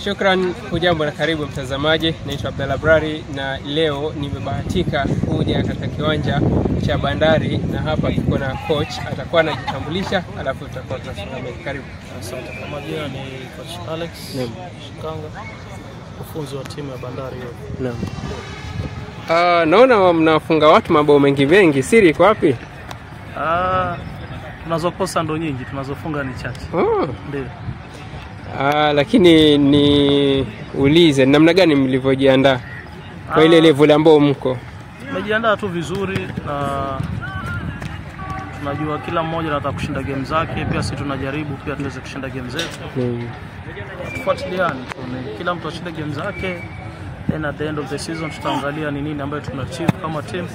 Shukran, hujambo na karibu mtazamaji. Naitwa Abdalla Brari na leo nimebahatika kuja katika kiwanja cha Bandari na hapa tuko na coach, atakuwa anajitambulisha alafu tutakuwa tunasonga mbele. Karibu. Asante. Kwa majina ni coach Alex Shikanga, mfunzi wa timu ya Bandari hiyo. Naam. Naona mnafunga watu mabao mengi, siri iko wapi? Tunazokosa ndo nyingi, tunazofunga ni chache. Ndio. Lakini ni ulize namna gani mlivyojiandaa kwa ile level ambayo mko? Tumejiandaa tu vizuri na tunajua kila mmoja anataka kushinda game zake, pia sisi tunajaribu pia tuweze kushinda game zetu. Tufuatiliane, kila mtu ashinde game zake. Then at the end of the season tutaangalia ni nini ambayo tunaachieve kama team.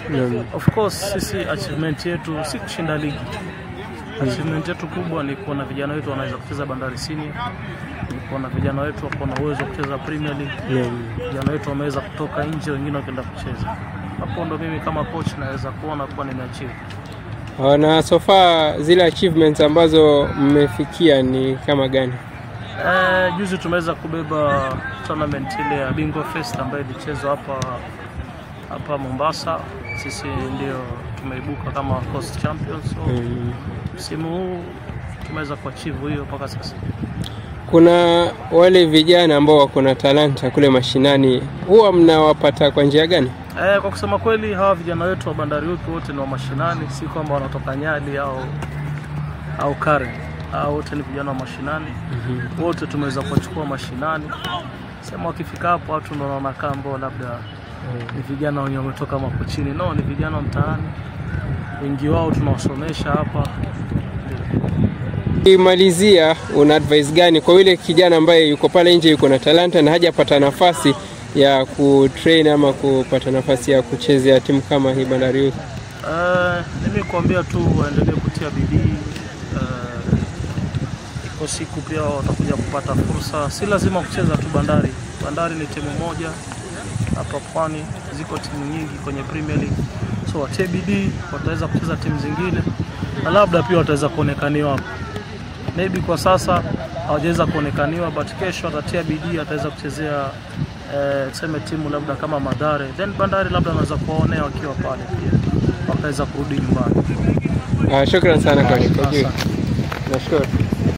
Of course sisi achievement yetu si kushinda ligi. Achievement yetu kubwa ni kuona vijana wetu wanaweza kucheza Bandari Senior. Ni kuona vijana wetu wako na uwezo wa kucheza Premier League. Vijana wetu wameweza kutoka nje, wengine wakaenda kucheza. Hapo ndo mimi kama coach naweza kuona kwa nimeachieve. Na so far zile achievements ambazo mmefikia ni kama gani? Juzi tumeweza kubeba tournament ile ya Bingwa Fest ambayo ilichezwa hapa Mombasa. Sisi ndio tumeibuka kama Coast Champions. So msimu huu tumeweza kuachieve hiyo mpaka sasa. Kuna wale vijana ambao wako na talanta kule mashinani, huwa mnawapata kwa njia gani? Kwa kusema kweli hawa vijana wetu wa Bandari wote ni wa mashinani, si kwamba wanatoka Nyali au Karen. Wote ni vijana wa mashinani. Wote tumeweza kuchukua mashinani. Sema wakifika hapo watu ndio wanaona kama labda ni vijana wenye wametoka makochini. No, ni vijana mtaani. Wengi wao tunawasomesha hapa. Kimalizia, una advice gani kwa yule kijana ambaye yuko pale nje, yuko na talanta na hajapata nafasi ya kutrain ama kupata nafasi ya kuchezea timu kama hii Bandari Youth? Mimi kuambia tu waendelee kutia bidii. Kwa siku pia watakuja kupata fursa. Si lazima kucheza tu Bandari. Bandari ni timu moja hapa Pwani, ziko timu nyingi kwenye Premier League. So watie bidii, wataweza kucheza timu zingine na labda pia wataweza kuonekaniwa. Maybe kwa sasa hawajaweza kuonekaniwa, but kesho watatia bidii, ataweza kuchezea tuseme timu labda kama Madare. Then Bandari labda anaweza kuwaonea wakiwa pale pia, wakaweza kurudi nyumbani. Shukrani sana kwa hiyo. Nashukuru.